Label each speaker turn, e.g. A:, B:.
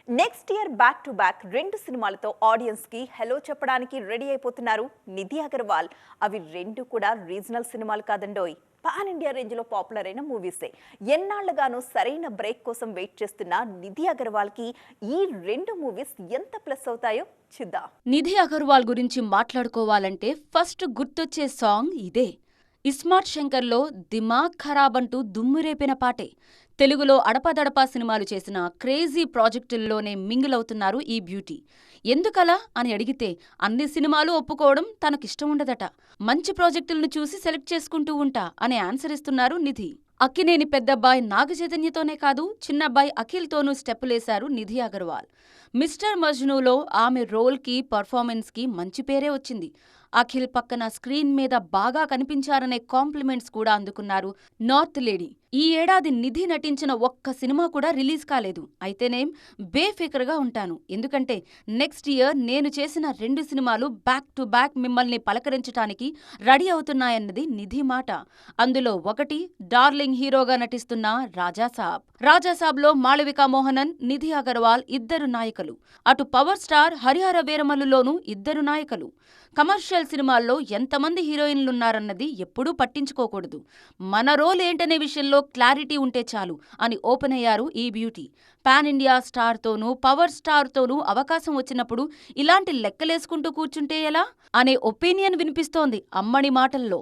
A: Next year back to back 2 సినిమాలతో audience కి hello చెప్పడానికి రెడీ అయిపోతున్నారు నిధి అగర్వాల్. అవి 2 కూడా రీజనల్ సినిమాలు కాదండోయ్, పాన్ ఇండియా రేంజ్ లో పాపులర్ అయిన మూవీసే. ఎన్నాళ్లుగానో సరైన బ్రేక్ కోసం వెయిట్ చేస్తున్న నిధి అగర్వాల్ కి ఈ 2 మూవీస్ ఎంత ప్లస్ అవుతాయో చూద్దాం.
B: నిధి అగర్వాల్ గురించి మాట్లాడుకోవాలంటే ఫస్ట్ గుర్తొచ్చే సాంగ్ ఇదే. ఇస్మార్ట్ శంకర్లో దిమాగ్ ఖరాబ్ అంటూ దుమ్మురేపిన పాటే. తెలుగులో అడపాదడపా సినిమాలు చేసిన క్రేజీ ప్రాజెక్టుల్లోనే మింగిలవుతున్నారు ఈ బ్యూటీ. ఎందుకలా అని అడిగితే అన్ని సినిమాలు ఒప్పుకోవడం తనకిష్టం ఉండదట. మంచి ప్రాజెక్టులను చూసి సెలెక్ట్ చేసుకుంటూ ఉంటా అనే ఆన్సర్ ఇస్తున్నారు నిధి. అక్కినేని పెద్దబ్బాయి నాగచైతన్యతోనే కాదు, చిన్నబ్బాయి అఖిల్తోనూ స్టెప్పులేశారు నిధి అగర్వాల్. మిస్టర్ మజ్నూలో ఆమె రోల్కి, పర్ఫార్మెన్స్కి మంచి పేరే వచ్చింది. అఖిల్ పక్కన స్క్రీన్ మీద బాగా కనిపించారనే కాంప్లిమెంట్స్ కూడా అందుకున్నారు నార్త్ లేడీ. ఈ ఏడాది నిధి నటించిన ఒక్క సినిమా కూడా రిలీజ్ కాలేదు. అయితేనేం బేఫికర్గా ఉంటాను, ఎందుకంటే నెక్స్ట్ ఇయర్ నేను చేసిన 2 సినిమాలు బ్యాక్ టు బ్యాక్ మిమ్మల్ని పలకరించటానికి రెడీ అవుతున్నాయన్నది నిధి మాట. అందులో ఒకటి డార్లింగ్ హీరోగా నటిస్తున్న రాజాసాబ్. రాజాసాబ్లో మాళవికా మోహనన్, నిధి అగర్వాల్ ఇద్దరు నాయకులు. అటు పవర్ స్టార్ హరిహర వీరమల్లులోనూ ఇద్దరు నాయకులు. కమర్షియల్ సినిమాల్లో ఎంతమంది హీరోయిన్లున్నారన్నది ఎప్పుడూ పట్టించుకోకూడదు. మన రోల్ ఏంటనే విషయంలో క్లారిటీ ఉంటే చాలు అని ఓపెన్ అయ్యారు ఈ బ్యూటీ. పాన్ ఇండియా స్టార్తోనూ, పవర్ స్టార్తోనూ అవకాశం వచ్చినప్పుడు ఇలాంటి లెక్కలేసుకుంటూ కూర్చుంటే ఎలా అనే ఒపీనియన్ వినిపిస్తోంది అమ్మడి మాటల్లో.